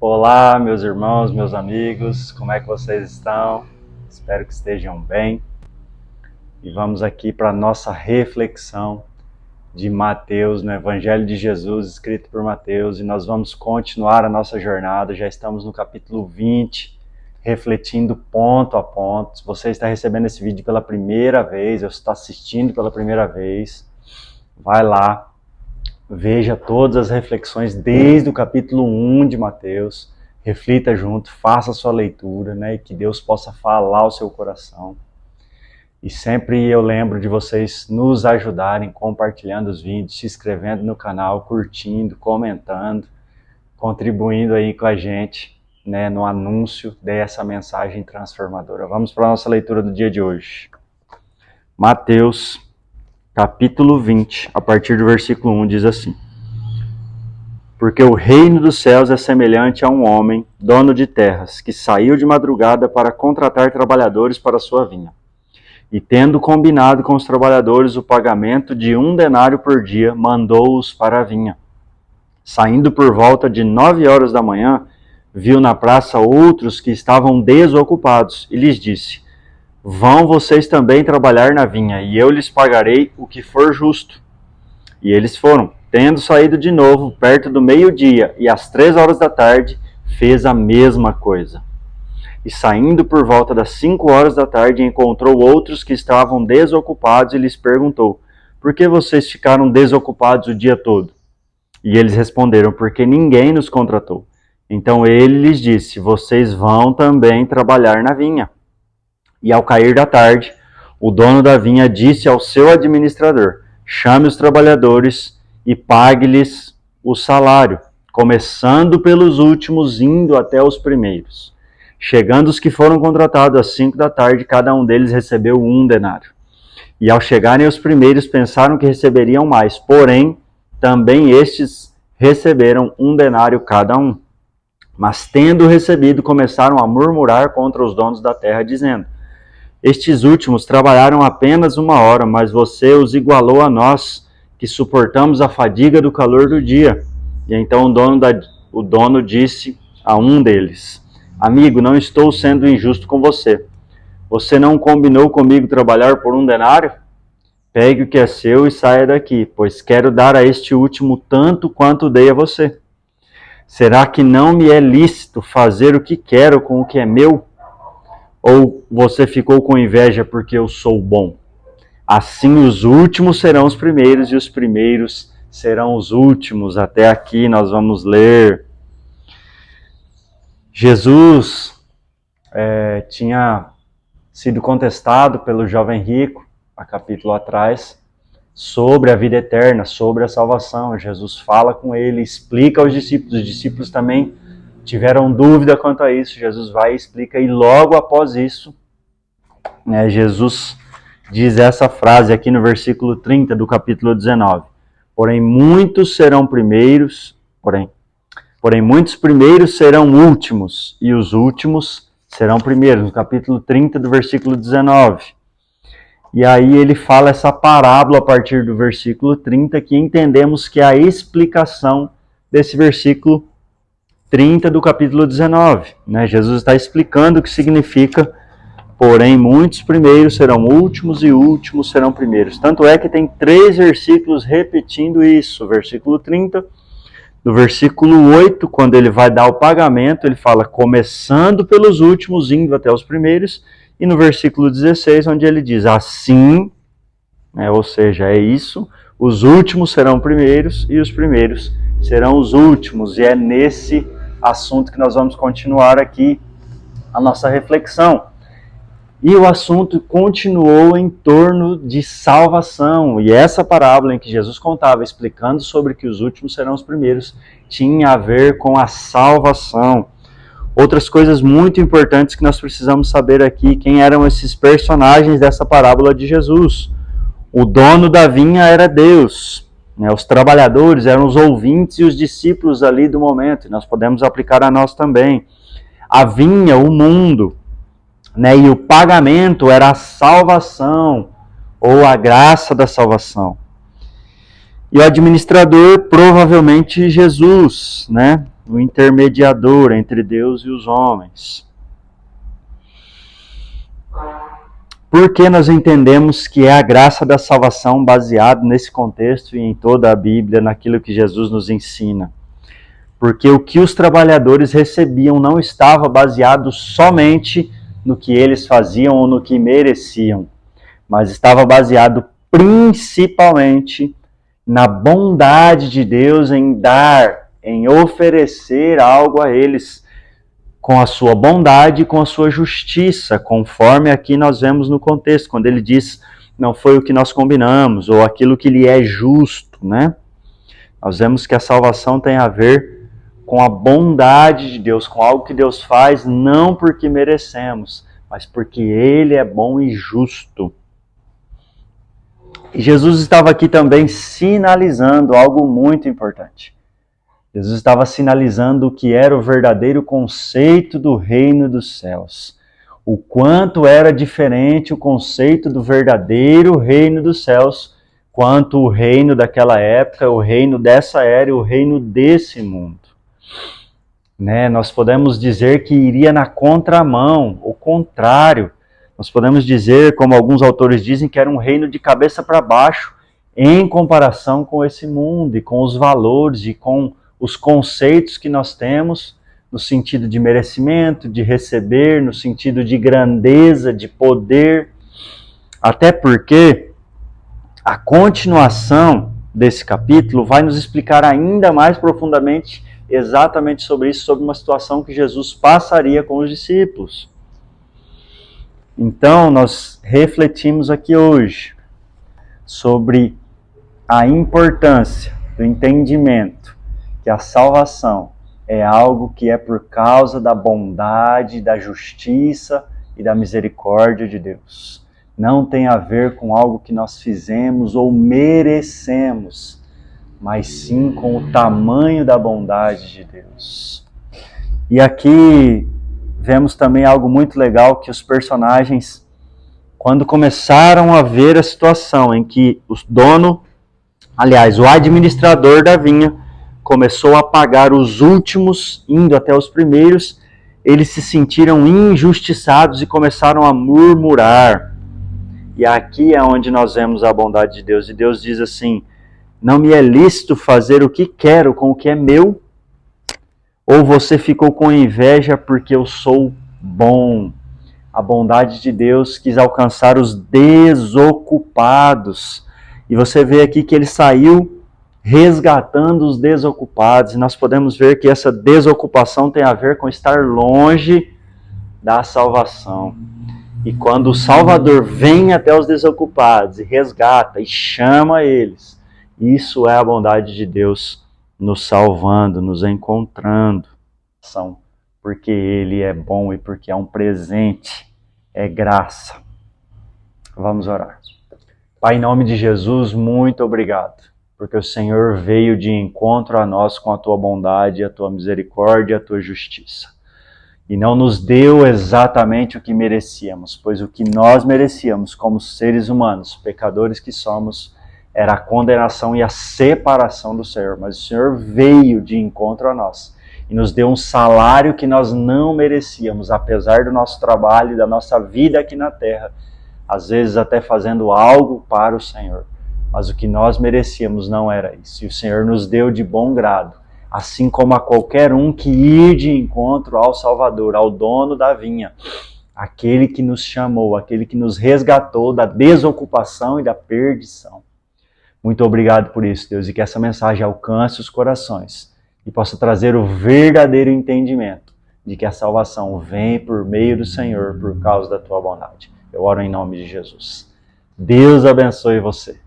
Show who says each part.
Speaker 1: Olá, meus irmãos, meus amigos, como é que vocês estão? Espero que estejam bem. E vamos aqui para a nossa reflexão de Mateus, no Evangelho de Jesus, escrito por Mateus, e nós vamos continuar a nossa jornada. Já estamos no capítulo 20, refletindo ponto a ponto. Se você está recebendo esse vídeo pela primeira vez, ou está assistindo pela primeira vez, vai lá. Veja todas as reflexões desde o capítulo 1 de Mateus, reflita junto, faça a sua leitura, né? E que Deus possa falar ao seu coração. E sempre eu lembro de vocês nos ajudarem compartilhando os vídeos, se inscrevendo no canal, curtindo, comentando, contribuindo aí com a gente, né, no anúncio dessa mensagem transformadora. Vamos para a nossa leitura do dia de hoje. Mateus capítulo 20, a partir do versículo 1, diz assim: Porque o reino dos céus é semelhante a um homem, dono de terras, que saiu de madrugada para contratar trabalhadores para sua vinha. E tendo combinado com os trabalhadores o pagamento de 1 denário por dia, mandou-os para a vinha. Saindo por volta de 9 horas da manhã, viu na praça outros que estavam desocupados, e lhes disse: Vão vocês também trabalhar na vinha, e eu lhes pagarei o que for justo. E eles foram. Tendo saído de novo, perto do meio-dia, e às 3 horas da tarde, fez a mesma coisa. E saindo por volta das 5 horas da tarde, encontrou outros que estavam desocupados, e lhes perguntou: Por que vocês ficaram desocupados o dia todo? E eles responderam: Porque ninguém nos contratou. Então ele lhes disse: Vocês vão também trabalhar na vinha. E ao cair da tarde, o dono da vinha disse ao seu administrador: Chame os trabalhadores e pague-lhes o salário, começando pelos últimos, indo até os primeiros. Chegando os que foram contratados às 5 da tarde, cada um deles recebeu 1 denário. E ao chegarem os primeiros, pensaram que receberiam mais, porém, também estes receberam 1 denário cada um. Mas tendo recebido, começaram a murmurar contra os donos da terra, dizendo: Estes últimos trabalharam apenas 1 hora, mas você os igualou a nós, que suportamos a fadiga do calor do dia. E então o dono disse a um deles: Amigo, não estou sendo injusto com você. Você não combinou comigo trabalhar por 1 denário? Pegue o que é seu e saia daqui, pois quero dar a este último tanto quanto dei a você. Será que não me é lícito fazer o que quero com o que é meu? Ou você ficou com inveja porque eu sou bom? Assim os últimos serão os primeiros e os primeiros serão os últimos. Até aqui nós vamos ler. Jesus tinha sido contestado pelo jovem rico, há capítulo atrás, sobre a vida eterna, sobre a salvação. Jesus fala com ele, explica aos discípulos. Os discípulos também tiveram dúvida quanto a isso. Jesus vai e explica, e logo após isso, Jesus diz essa frase aqui no versículo 30 do capítulo 19. Porém muitos primeiros serão últimos, e os últimos serão primeiros, no capítulo 30 do versículo 19. E aí ele fala essa parábola a partir do versículo 30, que entendemos que é a explicação desse versículo 30 do capítulo 19. Jesus está explicando o que significa: porém, muitos primeiros serão últimos e últimos serão primeiros. Tanto é que tem 3 versículos repetindo isso. Versículo 30, do versículo 8, quando ele vai dar o pagamento, ele fala: começando pelos últimos, indo até os primeiros. E no versículo 16, onde ele diz: assim, ou seja, é isso, os últimos serão primeiros e os primeiros serão os últimos. E é nesse assunto que nós vamos continuar aqui a nossa reflexão. E o assunto continuou em torno de salvação. E essa parábola em que Jesus contava, explicando sobre que os últimos serão os primeiros, tinha a ver com a salvação. Outras coisas muito importantes que nós precisamos saber aqui: quem eram esses personagens dessa parábola de Jesus. O dono da vinha era Deus. Os trabalhadores eram os ouvintes e os discípulos ali do momento. E nós podemos aplicar a nós também. A vinha, o mundo. E o pagamento era a salvação, ou a graça da salvação. E o administrador, provavelmente Jesus, o intermediador entre Deus e os homens. Porque nós entendemos que é a graça da salvação baseado nesse contexto e em toda a Bíblia, naquilo que Jesus nos ensina. Porque o que os trabalhadores recebiam não estava baseado somente no que eles faziam ou no que mereciam, mas estava baseado principalmente na bondade de Deus em dar, em oferecer algo a eles, com a sua bondade e com a sua justiça, conforme aqui nós vemos no contexto, quando ele diz, não foi o que nós combinamos, ou aquilo que lhe é justo, né? Nós vemos que a salvação tem a ver com a bondade de Deus, com algo que Deus faz, não porque merecemos, mas porque Ele é bom e justo. E Jesus estava aqui também sinalizando algo muito importante. Jesus estava sinalizando o que era o verdadeiro conceito do reino dos céus. O quanto era diferente o conceito do verdadeiro reino dos céus, quanto o reino daquela época, o reino dessa era e o reino desse mundo. Né? Nós podemos dizer que iria na contramão, o contrário. Nós podemos dizer, como alguns autores dizem, que era um reino de cabeça para baixo, em comparação com esse mundo e com os valores e com os conceitos que nós temos no sentido de merecimento, de receber, no sentido de grandeza, de poder. Até porque a continuação desse capítulo vai nos explicar ainda mais profundamente exatamente sobre isso, sobre uma situação que Jesus passaria com os discípulos. Então, nós refletimos aqui hoje sobre a importância do entendimento que a salvação é algo que é por causa da bondade, da justiça e da misericórdia de Deus. Não tem a ver com algo que nós fizemos ou merecemos, mas sim com o tamanho da bondade de Deus. E aqui vemos também algo muito legal, que os personagens, quando começaram a ver a situação em que o administrador da vinha, começou a pagar os últimos, indo até os primeiros, eles se sentiram injustiçados e começaram a murmurar. E aqui é onde nós vemos a bondade de Deus. E Deus diz assim, não me é lícito fazer o que quero com o que é meu? Ou você ficou com inveja porque eu sou bom? A bondade de Deus quis alcançar os desocupados. E você vê aqui que ele saiu resgatando os desocupados. E nós podemos ver que essa desocupação tem a ver com estar longe da salvação. E quando o Salvador vem até os desocupados e resgata e chama eles, isso é a bondade de Deus nos salvando, nos encontrando. Porque Ele é bom e porque é um presente, é graça. Vamos orar. Pai, em nome de Jesus, muito obrigado, porque o Senhor veio de encontro a nós com a Tua bondade, a Tua misericórdia, a Tua justiça. E não nos deu exatamente o que merecíamos, pois o que nós merecíamos como seres humanos, pecadores que somos, era a condenação e a separação do Senhor. Mas o Senhor veio de encontro a nós e nos deu um salário que nós não merecíamos, apesar do nosso trabalho e da nossa vida aqui na terra, às vezes até fazendo algo para o Senhor. Mas o que nós merecíamos não era isso. E o Senhor nos deu de bom grado, assim como a qualquer um que ir de encontro ao Salvador, ao dono da vinha, aquele que nos chamou, aquele que nos resgatou da desocupação e da perdição. Muito obrigado por isso, Deus, e que essa mensagem alcance os corações e possa trazer o verdadeiro entendimento de que a salvação vem por meio do Senhor, por causa da Tua bondade. Eu oro em nome de Jesus. Deus abençoe você.